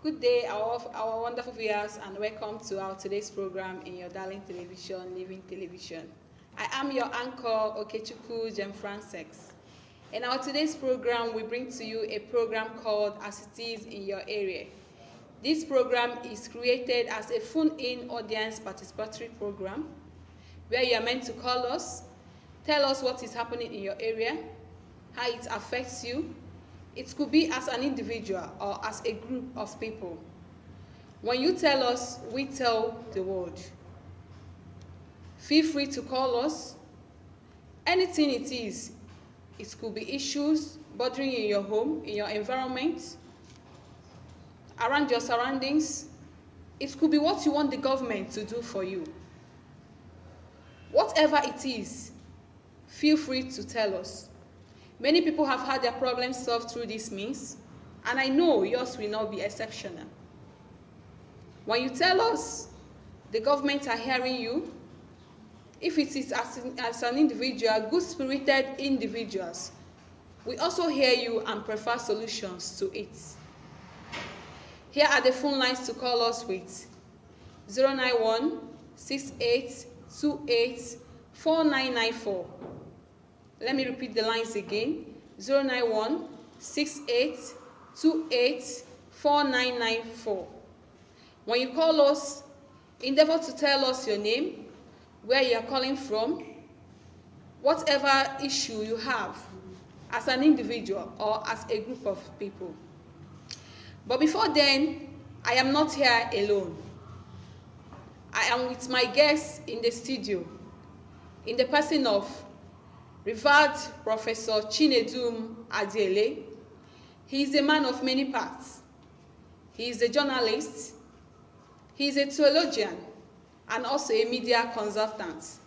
Good day, our wonderful viewers, and welcome to our today's program in your darling television, Living Television. I am your anchor, Okechukwu Jem Francis. In our today's program, we bring to you a program called As It Is in Your Area. This program is created as a phone-in audience participatory program where you are meant to call us, tell us what is happening in your area, how it affects you. It could be as an individual or as a group of people. When you tell us, we tell the world. Feel free to call us. Anything it is, it could be issues bothering you in your home, in your environment, around your surroundings. It could be what you want the government to do for you. Whatever it is, feel free to tell us. Many people have had their problems solved through this means, and I know yours will not be exceptional. When you tell us, the government are hearing you. If it is as an individual, good-spirited individuals, we also hear you and prefer solutions to it. Here are the phone lines to call us with: 091-6828-4994. Let me repeat the lines again: 091-6828-4994. When you call us, endeavor to tell us your name, where you are calling from, whatever issue you have as an individual or as a group of people. But before then, I am not here alone. I am with my guests in the studio, in the person of Revered Professor Chinedum Adiele. He is a man of many parts. He is a journalist, he is a theologian, and also a media consultant.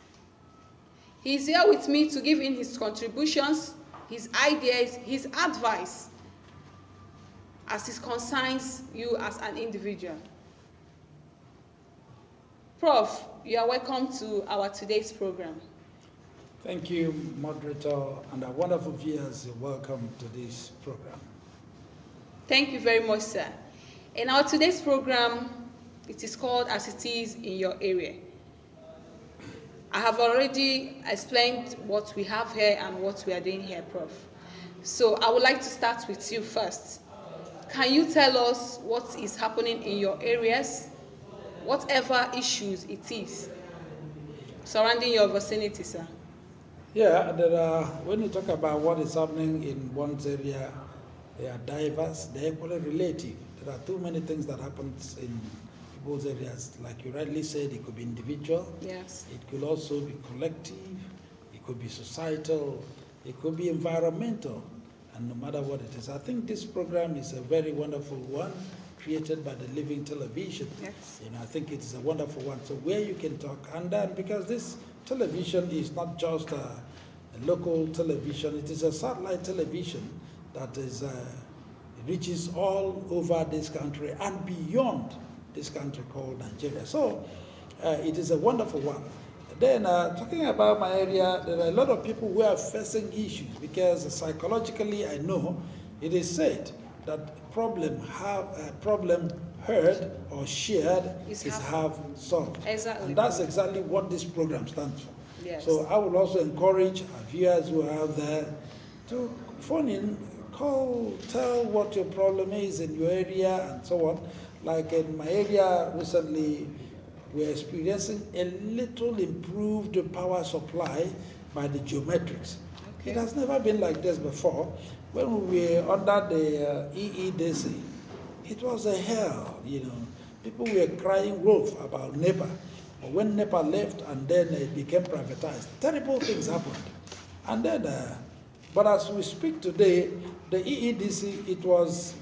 He is here with me to give in his contributions, his ideas, his advice, as it concerns you as an individual. Prof, you are welcome to our today's program. Thank you, moderator, and our wonderful viewers. Welcome to this program. Thank you very much, sir. In our today's program, it is called As It Is in Your Area. I have already explained what we have here and what we are doing here, Prof. So I would like to start with you first. Can you tell us what is happening in your areas, whatever issues it is surrounding your vicinity, sir? Yeah, when you talk about what is happening in one's area, they are diverse, they're equally relative. There are too many things that happen in people's areas. Like you rightly said, it could be individual, yes. It could also be collective, it could be societal, it could be environmental, and no matter what it is. I think this program is a very wonderful one, created by the Living Television. Yes. I think it is a wonderful one. So where you can talk, and then because this television is not just a local television, it is a satellite television that is reaches all over this country and beyond this country called Nigeria. So it is a wonderful one. Then talking about my area, there are a lot of people who are facing issues because psychologically I know it is said that problem heard or shared is half solved. Exactly. And that's exactly what this program stands for. Yes. So I would also encourage our viewers who are out there to phone in, call, tell what your problem is in your area and so on. Like in my area recently, we're experiencing a little improved power supply by the geometrics. Okay. It has never been like this before. When we were under the EEDC, it was a hell, People were crying wolf about NEPA. But when NEPA left and then it became privatized, terrible things happened. And then, but as we speak today, the EEDC, it was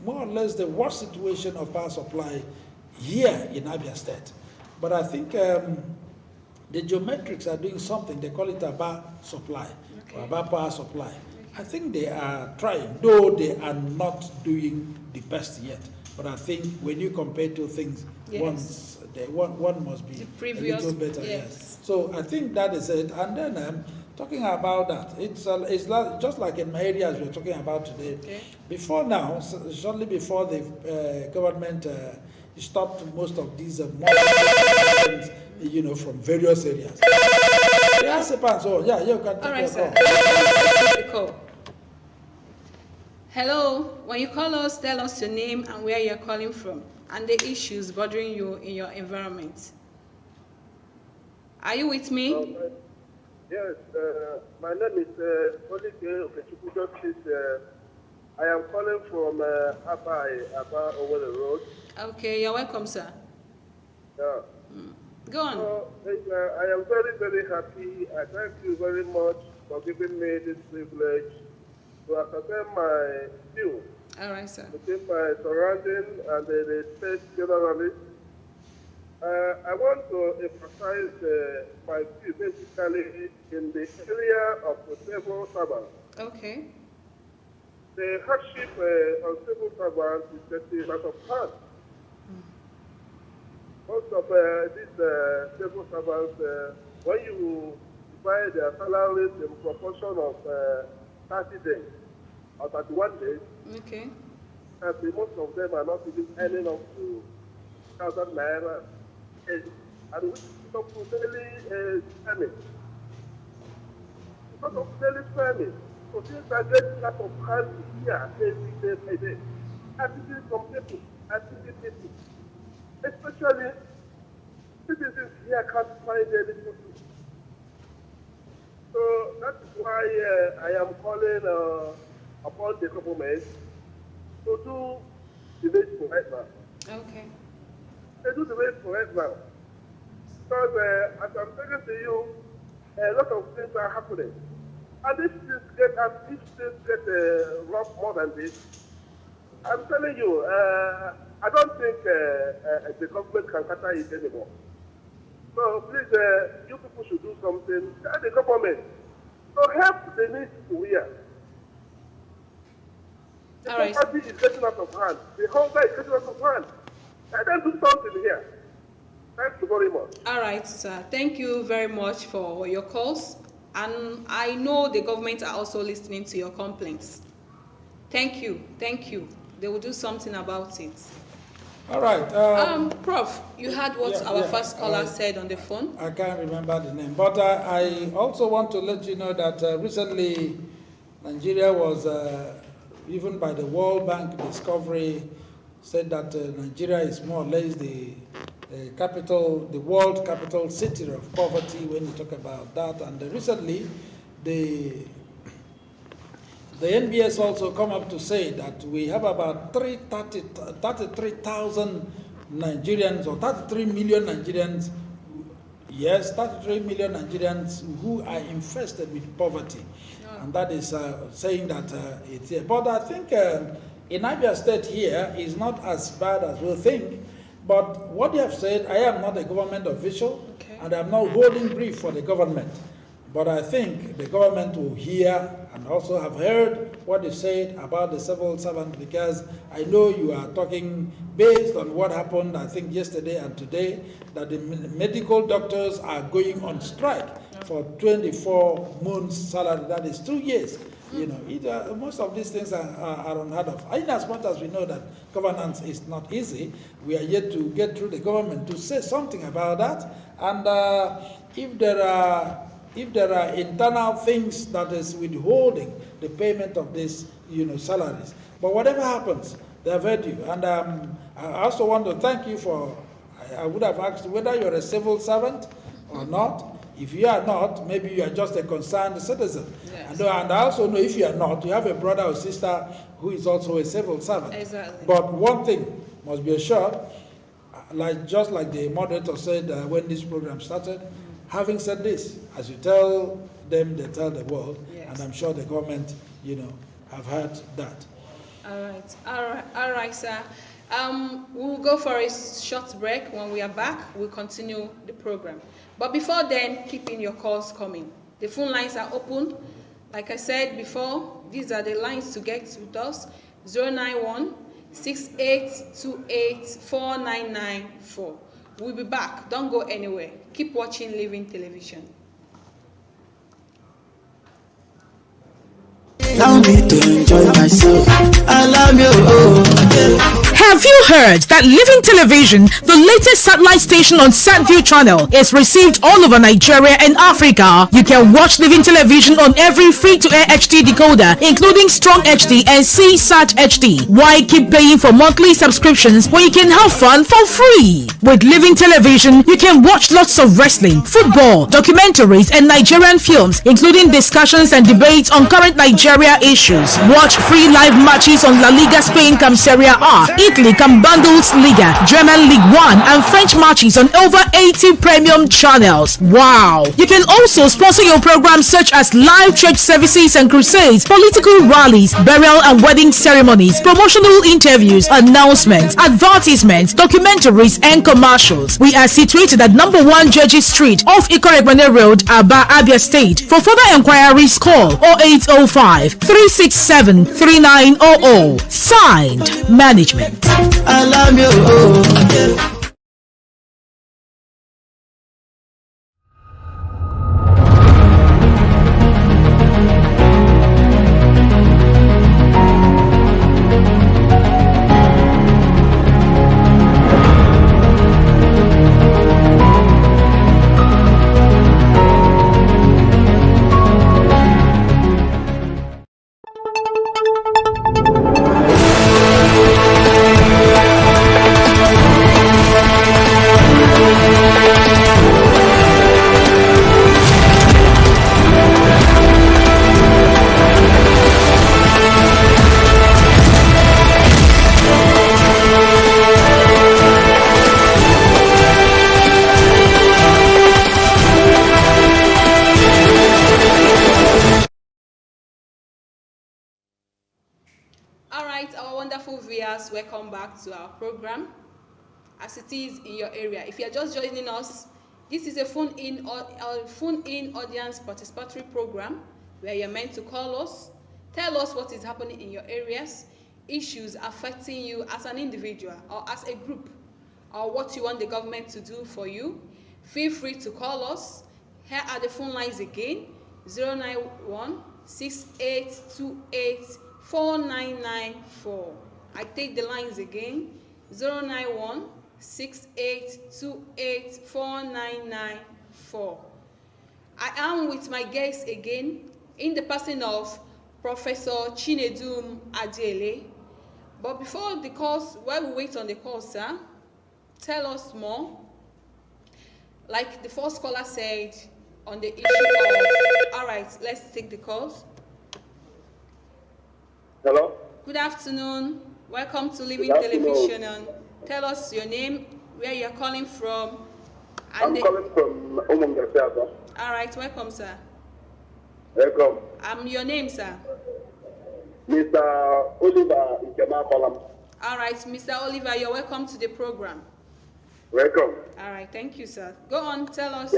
more or less the worst situation of power supply here in Abia State. But I think the geometrics are doing something. They call it Aba supply, or Aba power supply. I think they are trying, though they are not doing the best yet. But I think when you compare two things, yes. one must be a little better. Yes. So I think that is it. And then talking about that. It's just like in my area as we're talking about today. Okay. Before now, shortly before the government stopped most of these from various areas. Yeah, so yeah, you can take All right, your sir. call. Take the call. Hello. When you call us, tell us your name and where you're calling from, and the issues bothering you in your environment. Are you with me? Yes, my name is Olike Okechukwu Justice. I am calling from Aba Owerri Road. Okay, you're welcome, sir. Yeah. Go on. So, I am very, very happy. I thank you very much for giving me this privilege to ascertain my view All right, sir. within my surrounding and the state generally. I want to emphasize my view basically in the area of the civil servants. Okay. The hardship on civil servants is getting out of hand. Most of these civil servants, when you divide their salaries in proportion of 30 days or 31 days, Okay. and most of them are not even earning up to 1,000 naira, and which is up to daily spending. Because of daily spending, so things are getting out of hand here every day by day. I'm seeing some people, I'm seeing people, especially citizens here can't find any food. So that is why I am calling upon the government to do the needful right now. Okay. They do the needful right now. Because as I'm talking to you, a lot of things are happening. And if things get rough more than this, I'm telling you, I don't think the government can cater it anymore. So please, you people should do something. Tell the government to help the needs here. The All right. poverty is getting out of hand. The hunger is getting out of hand. Let them do something here. Thank you very much. All right, sir. Thank you very much for your calls. And I know the government are also listening to your complaints. Thank you. Thank you. They will do something about it. All right. Prof, you heard what our first caller said on the phone? I can't remember the name, but I also want to let you know that recently Nigeria was, even by the World Bank discovery, said that Nigeria is more or less the capital, the world capital city of poverty when you talk about that. And recently, the NBS also come up to say that we have about 33,000 Nigerians, or 33 million Nigerians, yes, 33 million Nigerians who are infested with poverty. Yeah. And that is saying that it's here. But I think in Abia State here is not as bad as we think. But what they have said, I am not a government official, okay, and I'm not holding brief for the government. But I think the government will hear and also have heard what you said about the civil servant, because I know you are talking based on what happened, I think, yesterday and today, that the medical doctors are going on strike for 24 months salary, that is 2 years. You know, most of these things are unheard of. In as much as we know that governance is not easy, we are yet to get through the government to say something about that. And if there are internal things that is withholding the payment of these, salaries. But whatever happens, they have heard you. And I also want to thank you for, I would have asked whether you're a civil servant or not. If you are not, maybe you are just a concerned citizen. Yes. And I also know if you are not, you have a brother or sister who is also a civil servant. Exactly. But one thing must be assured, just like the moderator said when this program started, having said this, as you tell them, they tell the world, yes, and I'm sure the government, have heard that. All right, sir. We'll go for a short break. When we are back, we'll continue the program. But before then, keep in your calls coming. The phone lines are open. Like I said before, these are the lines to get with us: 091-6828-4994. We'll be back. Don't go anywhere. Keep watching Living Television. me to enjoy myself. I love you. Have you heard that Living Television, the latest satellite station on SatView channel, is received all over Nigeria and Africa? You can watch Living Television on every free-to-air HD decoder, including Strong HD and CSAT HD. Why keep paying for monthly subscriptions when you can have fun for free? With Living Television, you can watch lots of wrestling, football, documentaries, and Nigerian films, including discussions and debates on current Nigeria issues. Watch free live matches on La Liga Spain come Serie A, Italy come Bundesliga, German League 1, and French matches on over 80 premium channels. Wow! You can also sponsor your programs such as live church services and crusades, political rallies, burial and wedding ceremonies, promotional interviews, announcements, advertisements, documentaries, and commercials. We are situated at number 1 Judges Street off Ikorebane Road, Aba, Abia State. For further enquiries, call 0805 367 3900. Signed, Management. I love you. Welcome back to our program as it is in your area. If you are just joining us, this is a phone-in audience participatory program where you're meant to call us, tell us what is happening in your areas, issues affecting you as an individual or as a group, or what you want the government to do for you. Feel free to call us. Here are the phone lines again: 091-6828-4994. I take the lines again: 091-6828-4994. I am with my guest again in the person of Professor Chinedum Adiele. But before the course, while we wait on the course, sir, tell us more. Like the first caller said on the issue of, all right, let's take the course. Hello? Good afternoon. Welcome to Living Television. Tell us your name, where you're calling from. And I'm calling from Umungasiaba. All right, welcome, sir. Welcome. Your name, sir? Mr. Oliver Ikema Kolam. All right, Mr. Oliver, you're welcome to the program. Welcome. All right, thank you, sir. Go on, tell us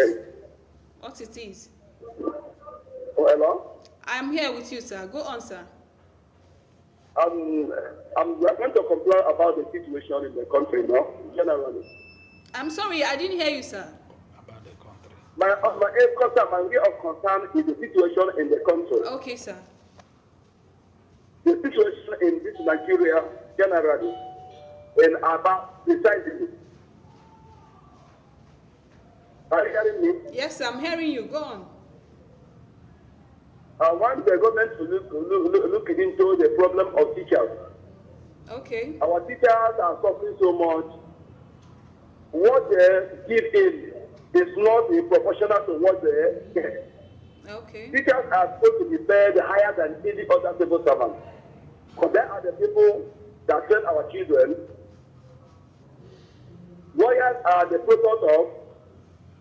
what it is. Oh, hello? I'm here with you, sir. Go on, sir. I'm going to complain about the situation in the country now, generally. I'm sorry, I didn't hear you, sir. About the country. My area of concern is the situation in the country. Okay, sir. The situation in this Nigeria, generally, in Aba, precisely. Are you hearing me? Yes, sir, I'm hearing you. Go on. I want the government to look into the problem of teachers. Okay. Our teachers are suffering so much. What they give in is not proportional to what they get. Okay. Teachers are supposed to be paid higher than any other civil servants. Because they are the people that train our children. Lawyers are the product of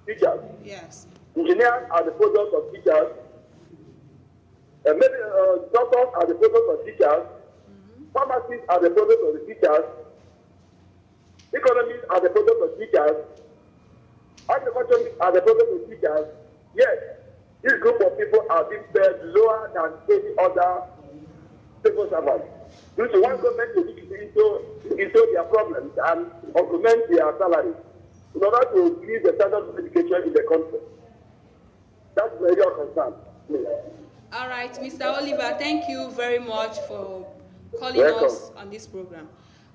teachers. Yes. Engineers are the product of teachers. Doctors are the product of teachers. Pharmacists are the product of the teachers. Economists are the product of teachers. Agriculturists are the product of teachers. Yes, this group of people are being paid lower than any other civil servants. Due to one government to look into their problems and augment their salaries in order to increase the standard of education in the country. That's where your concern. All right, Mr. Oliver, thank you very much for calling Welcome. us on this program.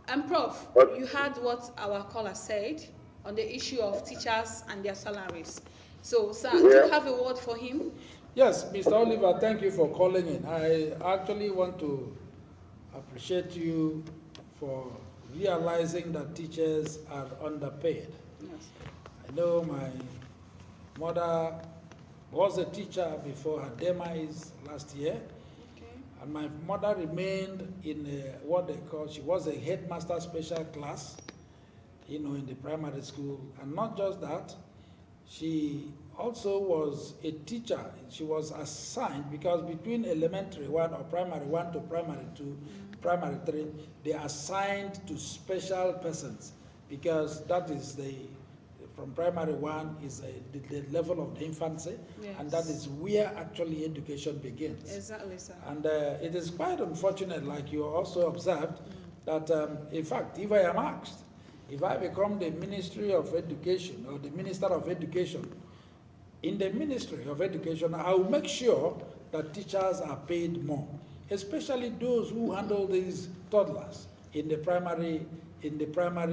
And Prof, Okay. you heard what our caller said on the issue of teachers and their salaries. So, sir, do you have a word for him? Yes, Mr. Oliver, thank you for calling in. I actually want to appreciate you for realizing that teachers are underpaid. Yes. I know my mother was a teacher before her demise last year, Okay. and my mother remained in what they call, she was a headmaster special class, in the primary school. And not just that, she also was a teacher. She was assigned, because between elementary 1 or primary 1 to primary 2, primary 3, they are assigned to special persons, because that is from primary 1 is the level of the infancy, and that Yes. is where actually education begins. Exactly, sir. And it is quite unfortunate, like you also observed, that in fact, if I am asked, if I become the Ministry of Education or the Minister of Education, in the Ministry of Education, I will make sure that teachers are paid more, especially those who handle these toddlers in the primary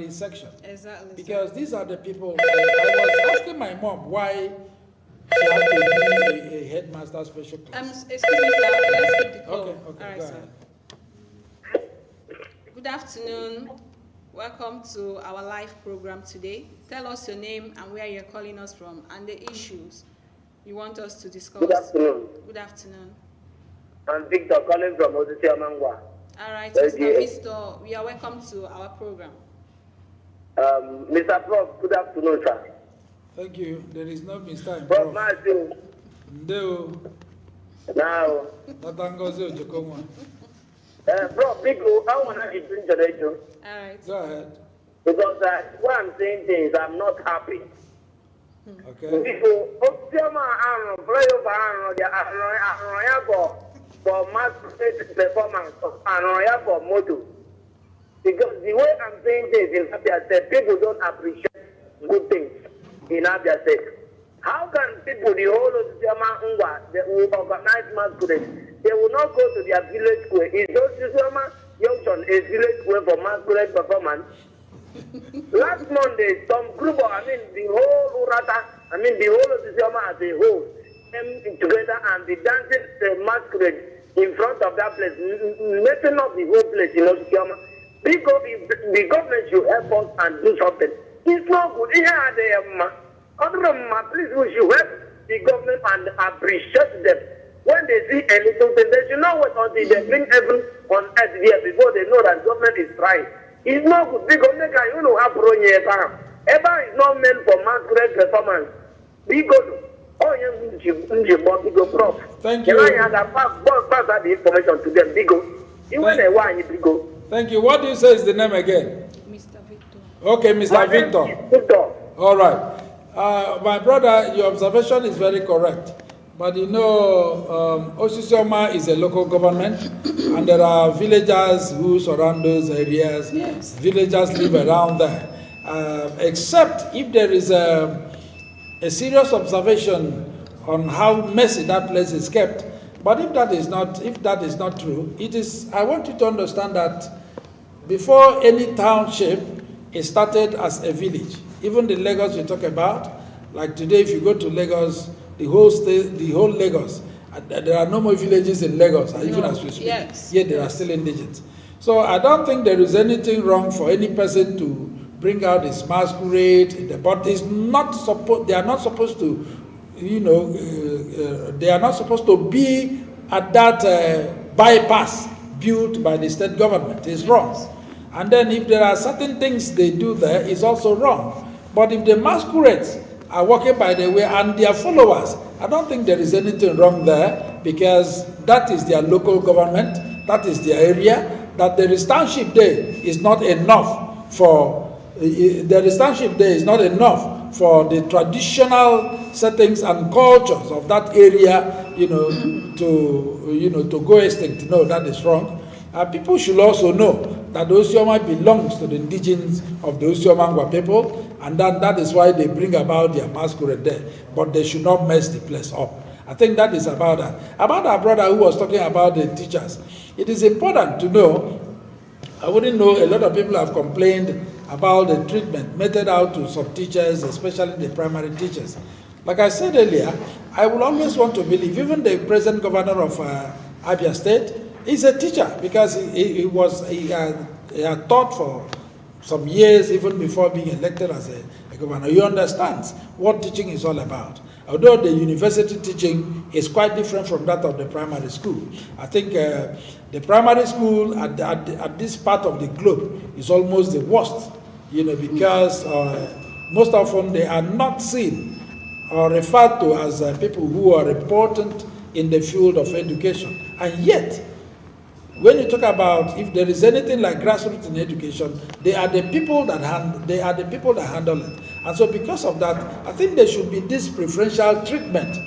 section. Exactly, sir. Because these are the people. I was asking my mom why she had to be a headmaster special class. Excuse me, sir. Let's keep the call. Okay, All right, go sir. ahead. Good afternoon. Welcome to our live program today. Tell us your name and where you're calling us from and the issues you want us to discuss. Good afternoon. Good afternoon. I'm Victor calling from Osisi Amangwa. All right, Thank Mr. you. Victor, we are welcome to our program. Mr. Prof, good afternoon, sir. Thank you. There is no Mr. in Prof, Prof. Matthew, Ndeo, now, Tatangozi Ojokonwa. Prof, Biko, I want to introduce you All right. Go ahead. because when I'm saying things, I'm not happy. Okay. Biko, Otiama Arno, flyover Arno, for mass performance of Arno for moto. Because the way I'm saying this in Abia State, people don't appreciate good things in Abia State. How can people, the whole of Siama Ngwa, they will organize masquerade? They will not go to their village square. Is those Siama Junction a village square for masquerade performance? Last Monday, some group of, the whole Urata, the whole of Siama as a whole, came together and be dancing the masquerade in front of that place, messing up the whole place, Siama. Because if the government should help us and do something, it's not good. Please, we should help the government and appreciate them. When they see a little thing, they should not wait until they bring heaven on earth here before they know that government is trying. It's not good. Because you know how pro Eba is not meant for masquerade performance. Because Thank you. Pass that the information to them. Because Thank you. What do you say is the name again? Mr. Victor. Okay, Mr. Victor. All right. My brother, your observation is very correct. But Osisioma is a local government, and there are villagers who surround those areas. Yes. Villagers live around there. Except if there is a serious observation on how messy that place is kept. But if that is not true, I want you to understand that before any township, it started as a village. Even the Lagos we talk about, like today, if you go to Lagos, the whole state, the whole Lagos, there are no more villages in Lagos, even as we speak. Yes. Yet there are still indigents. So I don't think there is anything wrong for any person to bring out his masquerade, but it's not supposed. They are not supposed to, they are not supposed to be at that bypass built by the state government. It's wrong. And then if there are certain things they do there, it's also wrong. But if the masquerades are walking by the way and their followers, I don't think there is anything wrong there, because that is their local government, that is their area, that the township there is not enough for the traditional settings and cultures of that area, to go extinct. No, that is wrong. People should also know that the Osioma belongs to the indigenes of the Osiomangwa people, and that is why they bring about their masquerade there. But they should not mess the place up. I think that is about that. About our brother who was talking about the teachers, it is important to know, I wouldn't know, a lot of people have complained about the treatment meted out to some teachers, especially the primary teachers. Like I said earlier, I will always want to believe, even the present governor of Abia State is a teacher, because he had taught for some years, even before being elected as a governor. He understands what teaching is all about. Although the university teaching is quite different from that of the primary school. I think the primary school at this part of the globe is almost the worst, because most often they are not seen or referred to as people who are important in the field of education. And yet, when you talk about if there is anything like grassroots in education, they are the people that handle it. And so because of that, I think there should be this preferential treatment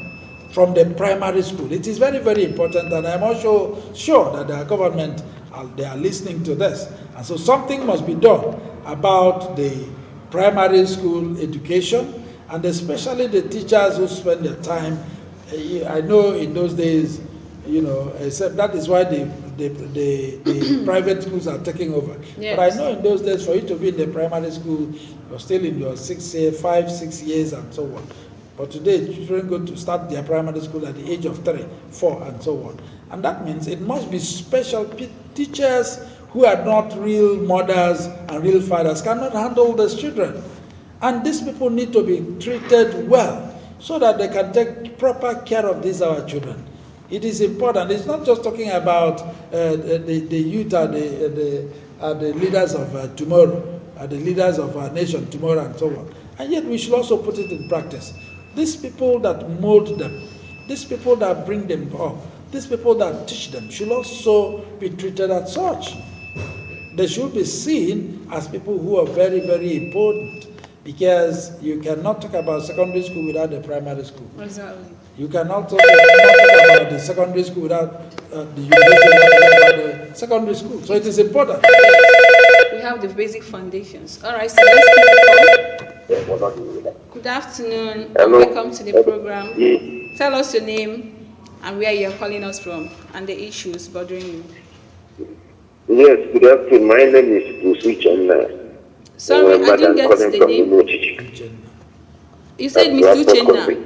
from the primary school. It is very, very important, and I'm also sure that the government, they are listening to this. And so something must be done about the primary school education, and especially the teachers who spend their time. I know in those days, except that is why the private schools are taking over. Yes. But I know in those days, for you to be in the primary school, you're still in your 5, 6 years and so on. But today, children go to start their primary school at the age of 3, 4, and so on. And that means it must be special teachers who are not real mothers and real fathers, cannot handle these children. And these people need to be treated well so that they can take proper care of these our children. It is important. It's not just talking about the youth are the leaders of tomorrow, are the leaders of our nation tomorrow, and so on. And yet we should also put it in practice. These people that mold them, these people that bring them up, these people that teach them should also be treated as such. They should be seen as people who are very, very important, because you cannot talk about secondary school without the primary school. Exactly. You cannot talk about the secondary school without the university, without the secondary school. So it is important. We have the basic foundations. All right, so let's keep on. Good afternoon. Hello. Welcome to the program. Tell us your name and where you're calling us from and the issues bothering you. Yes, good afternoon. My name is Busu Chenna. Sorry, I didn't get the name. You said Mr. Uchenna.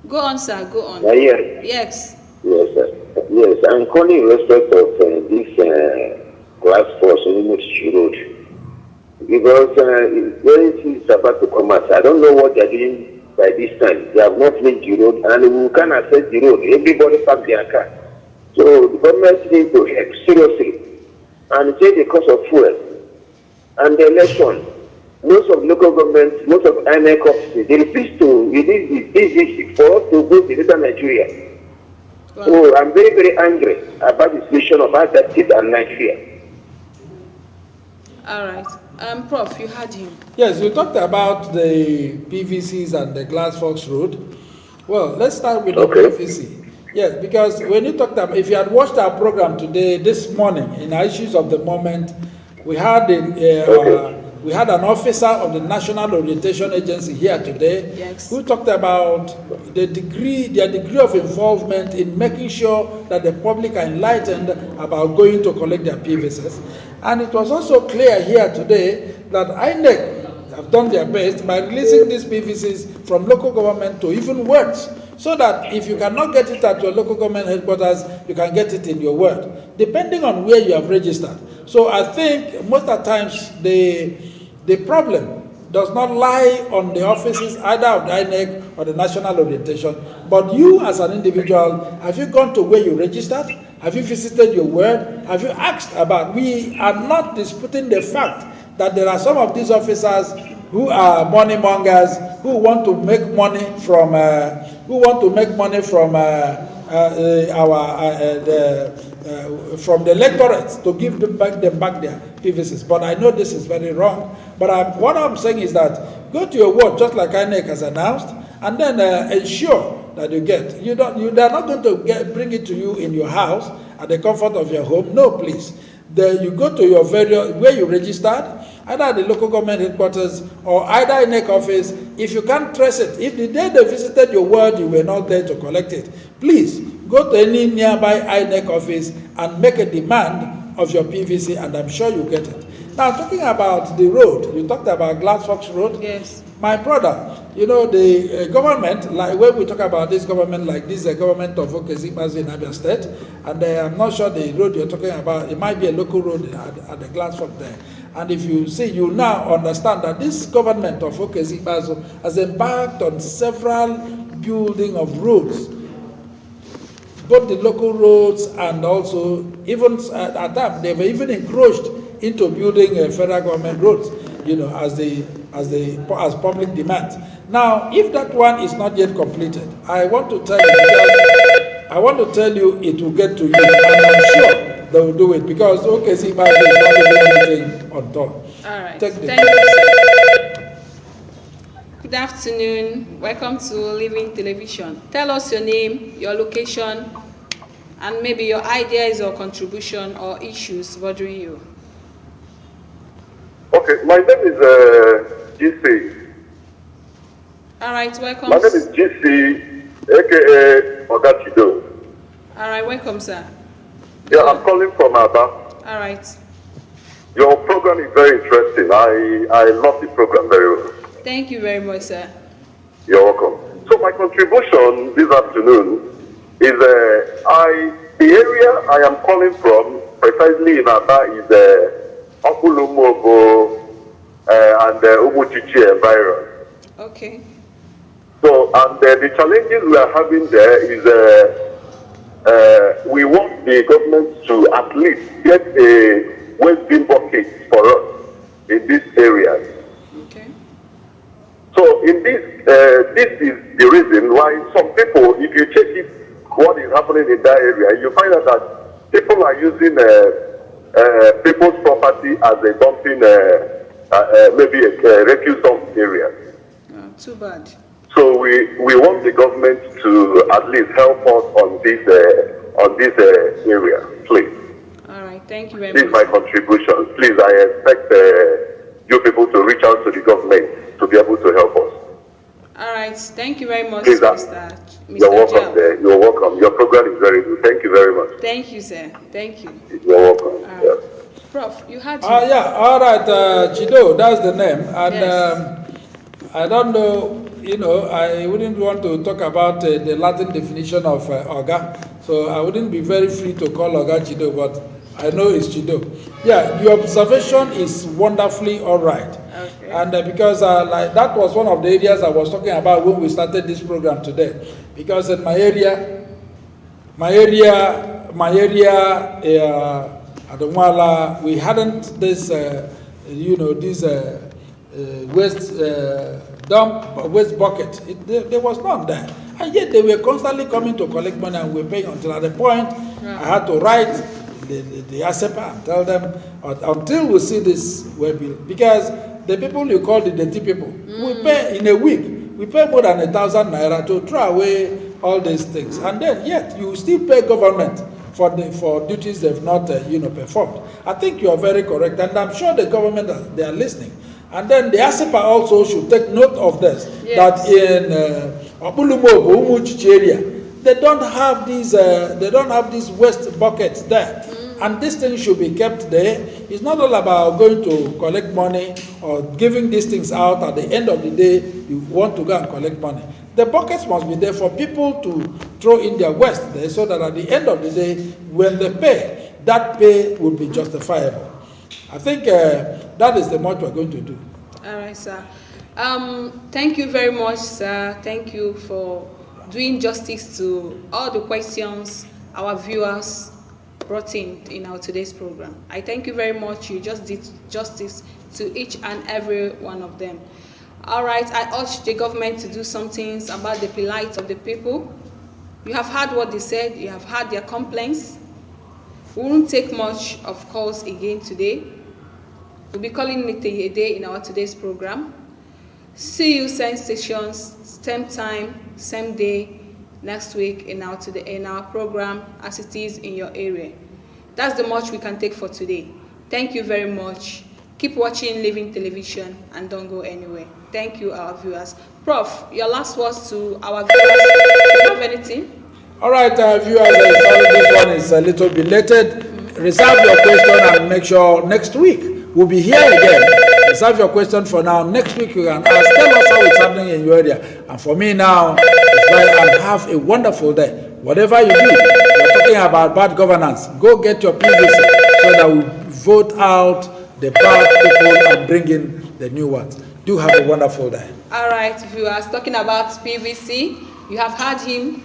Go on, sir. Go on. Yes. Yes, sir. Yes, I'm calling in respect of this class force on Umuchi Road. Because when it's about to come out, I don't know what they're doing by this time. They have not made the road, and we can access the road. Everybody park their car. So the government needs to help seriously and take the cost of fuel and the election. Most of local governments, most of INEC offices, they refuse to release the basic for us to go to Little Nigeria. Wow. So I'm very, very angry about the situation of our state and Nigeria. All right. Prof, you had him. Yes, we talked about the PVCs and the Glass Fox Road. Well, let's start with the PVC. Yes, because when you talked about, if you had watched our program today, this morning, in our issues of the moment, we had an officer of the National Orientation Agency here today, yes, who talked about their degree of involvement in making sure that the public are enlightened about going to collect their PVCs. And it was also clear here today that INEC have done their best by releasing these PVCs from local government to even wards, so that if you cannot get it at your local government headquarters, you can get it in your ward, depending on where you have registered. So I think most of the times the problem does not lie on the offices either of the INEC or the National Orientation, but you as an individual, have you gone to where you registered? Have you visited your ward? Have you asked about? We are not disputing the fact that there are some of these officers who are money mongers, who want to make money from from the electorate to give them back their PVCs. But I know this is very wrong. But what I'm saying is that go to your ward, just like INEC has announced, and then ensure that you get. They're not going to bring it to you in your house at the comfort of your home. No, please. You go to your where you registered, either at the local government headquarters or either in NEC office. If you can't trace it, if the day they visited your ward you were not there to collect it, please go to any nearby INEC office and make a demand of your PVC, and I'm sure you'll get it. Now, talking about the road, you talked about Glassfox Road. Yes. My brother, you know, the government, like when we talk about this government, like this government of Okezimazi in Abia State, and I'm not sure the road you're talking about, it might be a local road at the Glassfox there. And if you see, you now understand that this government of Okezimazi has embarked on several building of roads, both the local roads and also even at that they were even encroached into building federal government roads, you know, as public demand. Now, if that one is not yet completed, I want to tell you it will get to you, and I'm sure they will do it because OKC is not doing anything on top. All right. Thank you, sir. Good afternoon. Welcome to Living Television. Tell us your name, your location, and maybe your ideas or contribution or issues bothering you. Okay, my name is GC. All right, welcome. My name is GC, aka Oga Chido. All right, welcome, sir. Yeah, I'm calling from Aba. All right. Your program is very interesting. I love the program very well. Thank you very much, sir. You're welcome. So my contribution this afternoon is the area I am calling from precisely in Aba is Okulumobo and Umuchichi environment. Okay. So, and the challenges we are having there is we want the government to at least get a waste bin bucket for us in these areas. Okay. So, in this is the reason why some people, if you check it, what is happening in that area, you find out that people are using people's property as a dumping, maybe a refuse dump area. Oh, too bad. So we want the government to at least help us on this area, please. All right, thank you very This much. is my contribution. Please, I expect you people to reach out to the government to be able to help us. All right, thank you very much, Please, Mr. You're welcome Gel. there. You're welcome. Your program is very good. Thank you very much. Thank you, sir. Thank you. You're welcome. All right. Prof, you had to. Yeah, all right, Chido, that's the name. And Yes. I don't know, you know, I wouldn't want to talk about the Latin definition of Oga, so I wouldn't be very free to call Oga Chido, but I know it's Chido. Yeah, your observation is wonderfully all right. Okay. And because like that was one of the areas I was talking about when we started this program today. Because in my area, Adamwala, we hadn't this, you know, this waste bucket. There was none there. And yet they were constantly coming to collect money and we were paying until at the point I had to write the ASEPA and tell them until we see this well built. Because the people you call the dirty people, we pay in a week, we pay more than 1,000 naira to throw away all these things. And then yet you still pay government for duties they've not performed. I think you are very correct, and I'm sure the government they are listening. And then the ASEPA also should take note of this, yes. that in Obulumobo, Umuchichi area, they don't have these waste buckets there. And this thing should be kept there. It's not all about going to collect money or giving these things out. At the end of the day, you want to go and collect money. The buckets must be there for people to throw in their waste there, so that at the end of the day, when they pay, that pay would be justifiable. I think that is the much we're going to do. All right, sir. Thank you very much, sir. Thank you for doing justice to all the questions our viewers brought in our today's program. I thank you very much. You just did justice to each and every one of them. All right, I urge the government to do some things about the plight of the people. You have heard what they said. You have heard their complaints. We won't take much of calls again today. We'll be calling it a day in our today's program. See you same stations, same time, same day, next week in our program as it is in your area. That's the much we can take for today. Thank you very much. Keep watching Living Television and don't go anywhere. Thank you, our viewers. Prof, your last words to our viewers. Do you have anything? All right, viewers, sorry this one is a little belated. Reserve your question and make sure next week we'll be here again. Reserve your question for now. Next week you can ask. Tell us how it's happening in your area. And for me now, it's bye and have a wonderful day. Whatever you do, you're talking about bad governance. Go get your PVC so that we vote out the bad people and bring in the new ones. Do have a wonderful day. All right, viewers, talking about PVC, you have heard him.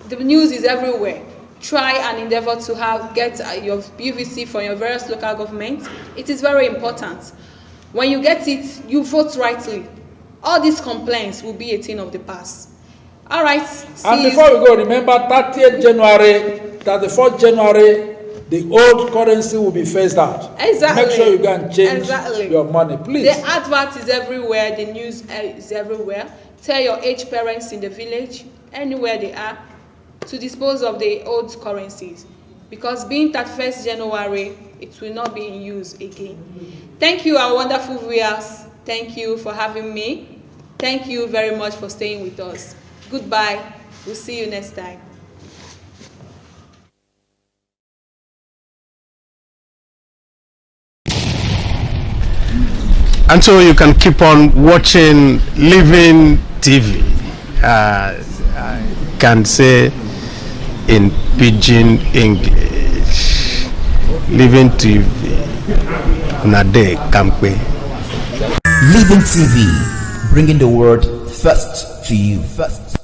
The news is everywhere. Try and endeavor to get your PVC from your various local governments. It is very important. When you get it, you vote rightly. All these complaints will be a thing of the past. All right. And before we go, remember 30th January, 34th January, the old currency will be phased out. Exactly. Make sure you go and change your money, please. The advert is everywhere. The news is everywhere. Tell your aged parents in the village, anywhere they are, to dispose of the old currencies. Because being 31st January, it will not be in use again. Thank you, our wonderful viewers. Thank you for having me. Thank you very much for staying with us. Goodbye. We'll see you next time. And so you can keep on watching Living TV. I can say in Pidgin English. Living TV. Nade Kampe. Living TV, bringing the word first to you. First.